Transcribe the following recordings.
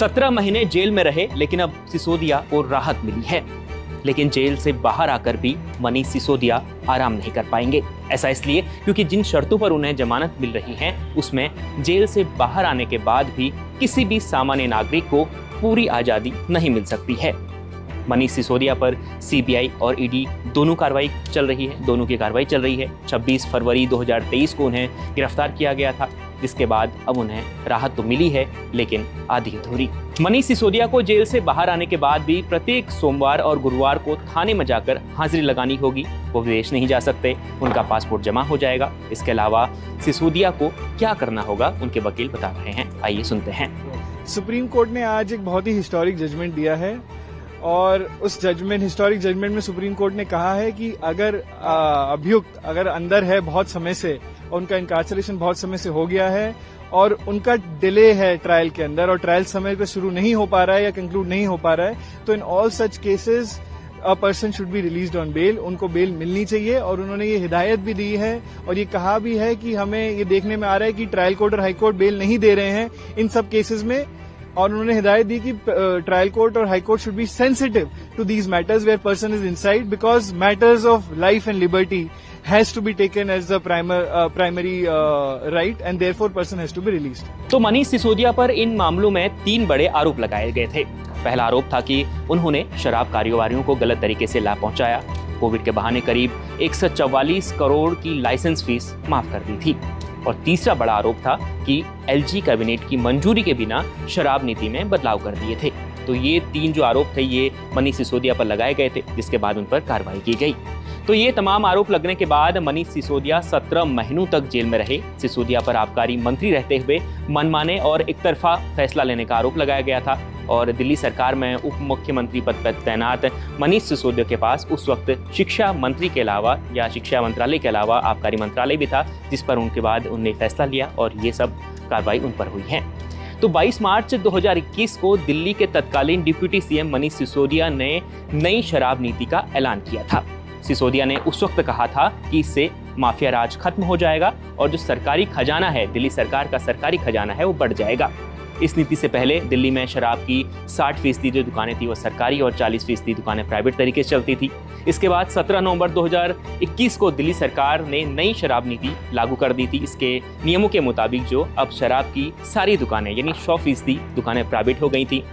17 महीने जेल में रहे, लेकिन अब सिसोदिया को राहत मिली है। लेकिन जेल से बाहर आकर भी मनीष सिसोदिया आराम नहीं कर पाएंगे। ऐसा इसलिए क्योंकि जिन शर्तों पर उन्हें जमानत मिल रही है, उसमें जेल से बाहर आने के बाद भी किसी भी सामान्य नागरिक को पूरी आजादी नहीं मिल सकती है। मनीष सिसोदिया पर सीबीआई और ईडी दोनों की कार्रवाई चल रही है। 26 फरवरी 2023 को उन्हें गिरफ्तार किया गया था, जिसके बाद अब उन्हें राहत तो मिली है, लेकिन आधी अधूरी। मनीष सिसोदिया को जेल से बाहर आने के बाद भी प्रत्येक सोमवार और गुरुवार को थाने में जाकर हाजिरी लगानी होगी। वो विदेश नहीं जा सकते, उनका पासपोर्ट जमा हो जाएगा। इसके अलावा सिसोदिया को क्या करना होगा, उनके वकील बता रहे हैं। आइए सुनते हैं। सुप्रीम कोर्ट ने आज एक बहुत ही हिस्टोरिक जजमेंट दिया है और उस हिस्टोरिक जजमेंट में सुप्रीम कोर्ट ने कहा है कि अगर अभियुक्त अगर अंदर है बहुत समय से, उनका इनकार्सरेशन बहुत समय से हो गया है और उनका डिले है ट्रायल के अंदर और ट्रायल समय पे शुरू नहीं हो पा रहा है या कंक्लूड नहीं हो पा रहा है, तो in all such cases a person should be released on bail. उनको बेल मिलनी चाहिए और उन्होंने ये हिदायत भी दी है और ये कहा भी है कि हमें ये देखने में आ रहा है कि ट्रायल कोर्ट और हाई कोर्ट बेल नहीं दे रहे हैं इन सब केसेस में, और उन्होंने हिदायत दी कि ट्रायल कोर्ट और high court should be sensitive to these matters where person is inside, because matters of life and liberty has to be taken as the primary right and therefore person has to be released। तो मनीष सिसोदिया पर इन मामलों में 3 बड़े आरोप लगाए गए थे। पहला आरोप था कि उन्होंने शराब कारोबारियों को गलत तरीके से लाभ पहुंचाया। कोविड के बहाने करीब 144 करोड़ की लाइसेंस फीस माफ कर दी थी। और तीसरा बड़ा आरोप था कि एलजी कैबिनेट की मंजूरी के बिना शराब नीति में बदलाव कर दिए थे। तो ये 3 जो आरोप थे, ये मनीष सिसोदिया पर लगाए गए थे, जिसके बाद उन पर कार्रवाई की गई। तो ये तमाम आरोप लगने के बाद मनीष सिसोदिया 17 महीनों तक जेल में रहे। सिसोदिया पर आबकारी मंत्री रहते हुए मनमाने और एकतरफा फैसला लेने का आरोप लगाया गया था और दिल्ली सरकार में उप मुख्यमंत्री पद पर तैनात मनीष सिसोदिया के पास उस वक्त शिक्षा मंत्री के अलावा या शिक्षा मंत्रालय के अलावा आबकारी मंत्रालय भी था, जिस पर उनके बाद उन्होंने फैसला लिया और ये सब कार्रवाई उन पर हुई है। तो 22 मार्च 2021 को दिल्ली के तत्कालीन डिप्टी सीएम मनीष सिसोदिया ने नई शराब नीति का ऐलान किया था। सिसोदिया ने उस वक्त कहा था कि इससे माफिया राज खत्म हो जाएगा और जो सरकारी खजाना है, दिल्ली सरकार का सरकारी खजाना है, वो बढ़ जाएगा। इस नीति से पहले दिल्ली में शराब की 60% जो दुकानें थी वो सरकारी और 40% दुकानें प्राइवेट तरीके से चलती थी। इसके बाद 17 नवंबर 2021 को दिल्ली सरकार ने नई शराब नीति लागू कर दी थी। इसके नियमों के मुताबिक जो अब शराब की सारी दुकानें यानी 100% दुकानें प्राइवेट हो गई थी।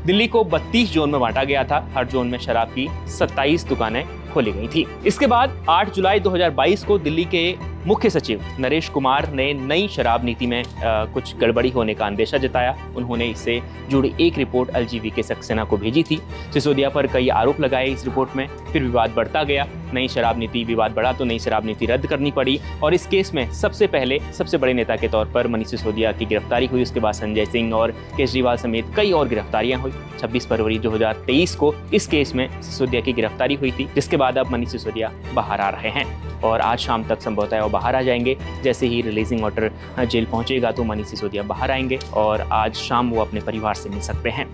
दिल्ली को 32 जोन में बांटा गया था। हर जोन में शराब की 27 दुकानें खोली गई थी। इसके बाद 8 जुलाई 2022 को दिल्ली के मुख्य सचिव नरेश कुमार ने नई शराब नीति में कुछ गड़बड़ी होने का अंदेशा जताया। उन्होंने इससे जुड़ी एक रिपोर्ट एलजीवी के सक्सेना को भेजी थी। सिसोदिया पर कई आरोप लगाए इस रिपोर्ट में, फिर विवाद बढ़ता गया। नई शराब नीति विवाद बढ़ा तो नई शराब नीति रद्द करनी पड़ी और इस केस में सबसे पहले सबसे बड़े नेता के तौर पर मनीष सिसोदिया की गिरफ्तारी हुई। उसके बाद संजय सिंह और केजरीवाल समेत कई और गिरफ्तारियां हुई। 26 फरवरी 2023 को इस केस में सिसोदिया की गिरफ्तारी हुई थी, जिसके बाद अब मनीष सिसोदिया बाहर आ रहे हैं और आज शाम तक संभवतः वो बाहर आ जाएंगे। जैसे ही रिलीजिंग ऑर्डर जेल पहुंचेगा तो मनीष सिसोदिया बाहर आएंगे और आज शाम वो अपने परिवार से मिल सकते हैं।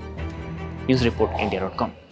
News report इंडिया.com।